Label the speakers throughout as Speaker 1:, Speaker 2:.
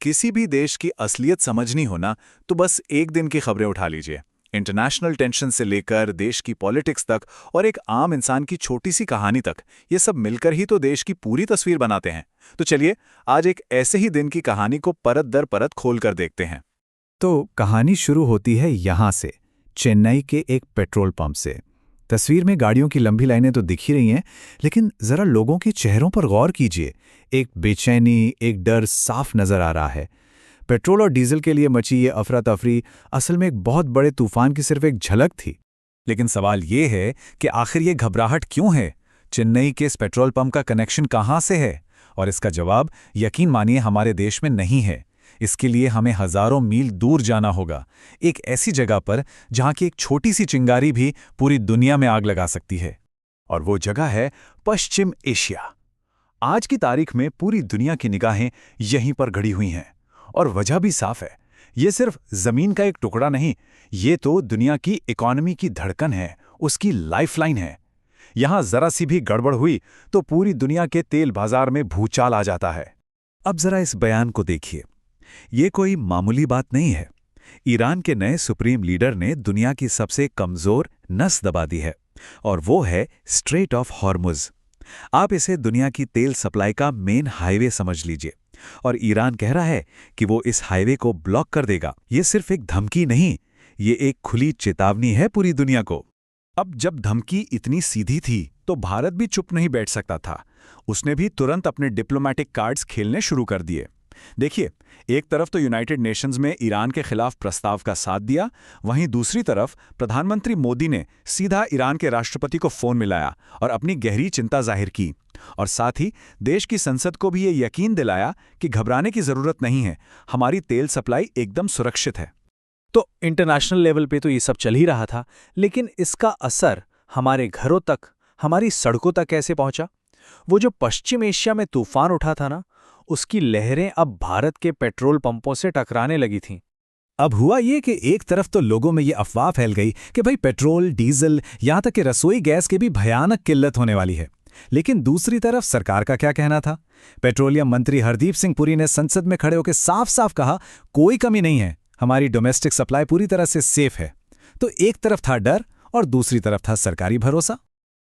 Speaker 1: किसी भी देश की असलियत समझनी हो ना, तो बस एक दिन की खबरें उठा लीजिए। इंटरनेशनल टेंशन से लेकर देश की पॉलिटिक्स तक और एक आम इंसान की छोटी सी कहानी तक, ये सब मिलकर ही तो देश की पूरी तस्वीर बनाते हैं। तो चलिए, आज एक ऐसे ही दिन की कहानी को परत दर परत खोल कर देखते हैं।
Speaker 2: तो कहानी शुरू होती है यहाँ से, चेन्नई के एक पेट्रोल पंप से। तस्वीर में गाड़ियों की लंबी लाइनें तो दिख ही रही हैं, लेकिन जरा लोगों के चेहरों पर गौर कीजिए। एक बेचैनी, एक डर साफ नजर आ रहा है। पेट्रोल और डीजल के लिए मची ये अफरा तफरी असल में एक बहुत बड़े तूफान की सिर्फ एक झलक थी।
Speaker 1: लेकिन सवाल ये है कि आखिर ये घबराहट क्यों है? चेन्नई के इस पेट्रोल पंप का कनेक्शन कहाँ से है? और इसका जवाब यकीन मानिए हमारे देश में नहीं है। इसके लिए हमें हजारों मील दूर जाना होगा, एक ऐसी जगह पर जहां की एक छोटी सी चिंगारी भी पूरी दुनिया में आग लगा सकती है। और वो जगह है पश्चिम एशिया। आज की तारीख में पूरी दुनिया की निगाहें यहीं पर गड़ी हुई हैं। और वजह भी साफ है, ये सिर्फ जमीन का एक टुकड़ा नहीं, ये तो दुनिया की इकोनॉमी की धड़कन है, उसकी लाइफलाइन है। यहां जरा सी भी गड़बड़ हुई तो पूरी दुनिया के तेल बाजार में भूचाल आ जाता है।
Speaker 2: अब जरा इस बयान को देखिए, ये कोई मामूली बात नहीं है। ईरान के नए सुप्रीम लीडर ने दुनिया की सबसे कमजोर नस दबा दी है, और वो है स्ट्रेट ऑफ हॉर्मुज। आप इसे दुनिया की तेल सप्लाई का मेन हाईवे समझ लीजिए, और ईरान कह रहा है कि वो इस हाईवे को ब्लॉक कर देगा। ये सिर्फ एक धमकी नहीं, ये एक खुली चेतावनी है पूरी दुनिया को।
Speaker 1: अब जब धमकी इतनी सीधी थी तो भारत भी चुप नहीं बैठ सकता था। उसने भी तुरंत अपने डिप्लोमैटिक कार्ड्स खेलने शुरू कर दिए। देखिए, एक तरफ तो यूनाइटेड नेशंस में ईरान के खिलाफ प्रस्ताव का साथ दिया, वहीं दूसरी तरफ प्रधानमंत्री मोदी ने सीधा ईरान के राष्ट्रपति को फोन मिलाया और अपनी गहरी चिंता जाहिर की। और साथ ही देश की संसद को भी ये यकीन दिलाया कि घबराने की जरूरत नहीं है, हमारी तेल सप्लाई एकदम सुरक्षित है।
Speaker 3: तो इंटरनेशनल लेवल पे तो ये सब चल ही रहा था, लेकिन इसका असर हमारे घरों तक, हमारी सड़कों तक कैसे पहुंचा? वो जो पश्चिम एशिया में तूफान उठा था ना, उसकी लहरें अब भारत के पेट्रोल पंपों से टकराने लगी थीं।
Speaker 2: अब हुआ ये कि एक तरफ तो लोगों में ये अफवाह फैल गई कि भाई पेट्रोल, डीजल, यहां तक कि रसोई गैस की भी भयानक किल्लत होने वाली है। लेकिन दूसरी तरफ सरकार का क्या कहना था? पेट्रोलियम मंत्री हरदीप सिंह पुरी ने संसद में खड़े होकर साफ साफ कहा, कोई कमी नहीं है, हमारी डोमेस्टिक सप्लाई पूरी तरह से सेफ है। तो एक तरफ था डर और दूसरी तरफ था सरकारी भरोसा।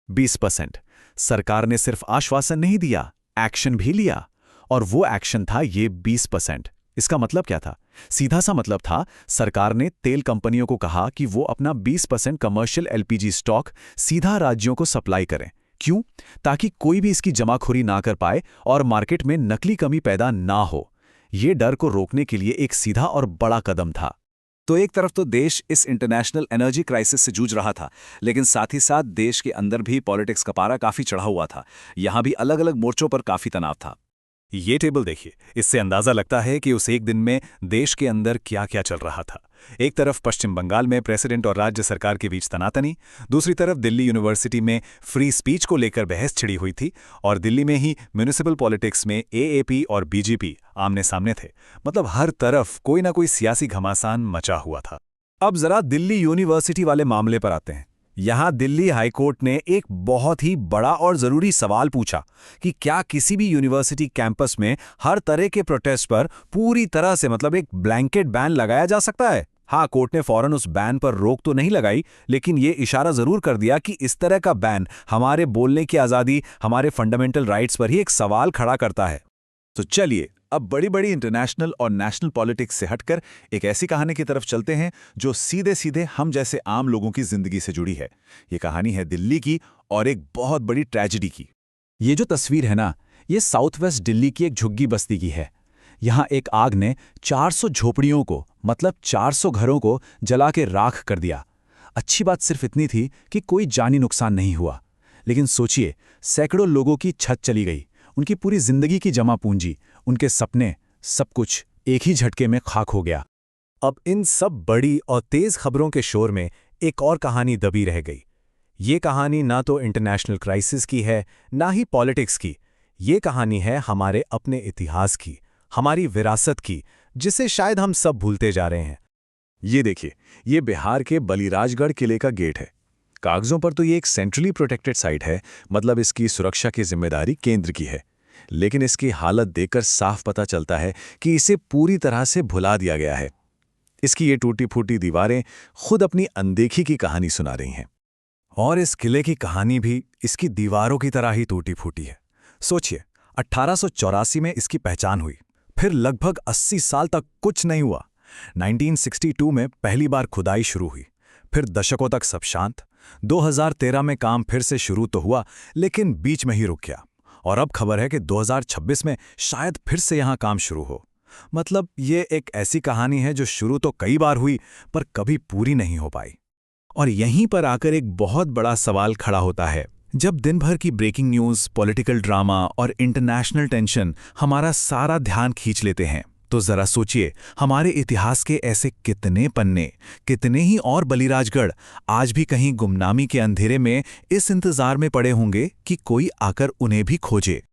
Speaker 1: 20%। सरकार ने सिर्फ आश्वासन नहीं दिया, एक्शन भी लिया। और वो एक्शन था ये 20%। इसका मतलब क्या था? सीधा सा मतलब था, सरकार ने तेल कंपनियों को कहा कि वो अपना 20% कमर्शियल एलपीजी स्टॉक सीधा राज्यों को सप्लाई करें। क्यों? ताकि कोई भी इसकी जमाखोरी ना कर पाए और मार्केट में नकली कमी पैदा ना हो। ये डर को रोकने के लिए एक सीधा और बड़ा कदम था। तो एक तरफ तो देश इस इंटरनेशनल एनर्जी क्राइसिस से जूझ रहा था, लेकिन साथ ही साथ देश के अंदर भी पॉलिटिक्स का पारा काफी चढ़ा हुआ था। यहां भी अलग अलग मोर्चों पर काफी तनाव था। ये टेबल देखिए, इससे अंदाजा लगता है कि उस एक दिन में देश के अंदर क्या क्या चल रहा था। एक तरफ पश्चिम बंगाल में प्रेसिडेंट और राज्य सरकार के बीच तनातनी, दूसरी तरफ दिल्ली यूनिवर्सिटी में फ्री स्पीच को लेकर बहस छिड़ी हुई थी, और दिल्ली में ही म्युनिसिपल पॉलिटिक्स में एएपी और बीजेपी आमने सामने थे। मतलब हर तरफ कोई ना कोई सियासी घमासान मचा हुआ था। अब जरा दिल्ली यूनिवर्सिटी वाले मामले पर आते हैं। यहां दिल्ली हाईकोर्ट ने एक बहुत ही बड़ा और जरूरी सवाल पूछा कि क्या किसी भी यूनिवर्सिटी कैंपस में हर तरह के प्रोटेस्ट पर पूरी तरह से, मतलब एक ब्लैंकेट बैन लगाया जा सकता है? हाँ, कोर्ट ने फौरन उस बैन पर रोक तो नहीं लगाई, लेकिन ये इशारा जरूर कर दिया कि इस तरह का बैन हमारे बोलने की आजादी, हमारे फंडामेंटल राइट्स पर ही एक सवाल खड़ा करता है। तो चलिए, अब बड़ी बड़ी इंटरनेशनल और नेशनल पॉलिटिक्स से हटकर एक ऐसी कहानी की तरफ चलते हैं जो सीधे सीधे हम जैसे आम लोगों की जिंदगी से जुड़ी है। ये कहानी है दिल्ली की और एक बहुत बड़ी ट्रेजेडी की। ये जो तस्वीर है ना, ये साउथ वेस्ट दिल्ली की एक झुग्गी बस्ती की है। यहां एक आग ने 400 झोपड़ियों को, मतलब 400 घरों को जला के राख कर दिया। अच्छी बात सिर्फ इतनी थी कि कोई जानी नुकसान नहीं हुआ, लेकिन सोचिए, सैकड़ों लोगों की छत चली गई, उनकी पूरी जिंदगी की जमा पूंजी, उनके सपने, सब कुछ एक ही झटके में खाक हो गया। अब इन सब बड़ी और तेज खबरों के शोर में एक और कहानी दबी रह गई। ये कहानी ना तो इंटरनेशनल क्राइसिस की है, ना ही पॉलिटिक्स की। ये कहानी है हमारे अपने इतिहास की, हमारी विरासत की, जिसे शायद हम सब भूलते जा रहे हैं। ये देखिए, ये बिहार के बलिराजगढ़ किले का गेट है। कागजों पर तो ये एक सेंट्रली प्रोटेक्टेड साइट है, मतलब इसकी सुरक्षा की जिम्मेदारी केंद्र की है। लेकिन इसकी हालत देखकर साफ पता चलता है कि इसे पूरी तरह से भुला दिया गया है। इसकी ये टूटी-फूटी दीवारें खुद अपनी अनदेखी की कहानी सुना रही हैं।
Speaker 2: और इस किले की कहानी भी इसकी दीवारों की तरह ही टूटी-फूटी है। सोचिए, 1884 में इसकी पहचान हुई, फिर लगभग 80 साल तक कुछ नहीं हुआ। 1962 में पहली बार खुदाई शुरू हुई, फिर दशकों तक सब शांत। 2013 में काम फिर से शुरू तो हुआ, लेकिन बीच में ही रुक गया। और अब खबर है कि 2026 में शायद फिर से यहाँ काम शुरू हो। मतलब ये एक ऐसी कहानी है जो शुरू तो कई बार हुई, पर कभी पूरी नहीं हो पाई।
Speaker 1: और यहीं पर आकर एक बहुत बड़ा सवाल खड़ा होता है। जब दिन भर की ब्रेकिंग न्यूज़, पॉलिटिकल ड्रामा और इंटरनेशनल टेंशन हमारा सारा ध्यान खींच लेते हैं, तो जरा सोचिए, हमारे इतिहास के ऐसे कितने पन्ने, कितने ही और बलिराजगढ़ आज भी कहीं गुमनामी के अंधेरे में इस इंतजार में पड़े होंगे कि कोई आकर उन्हें भी खोजे।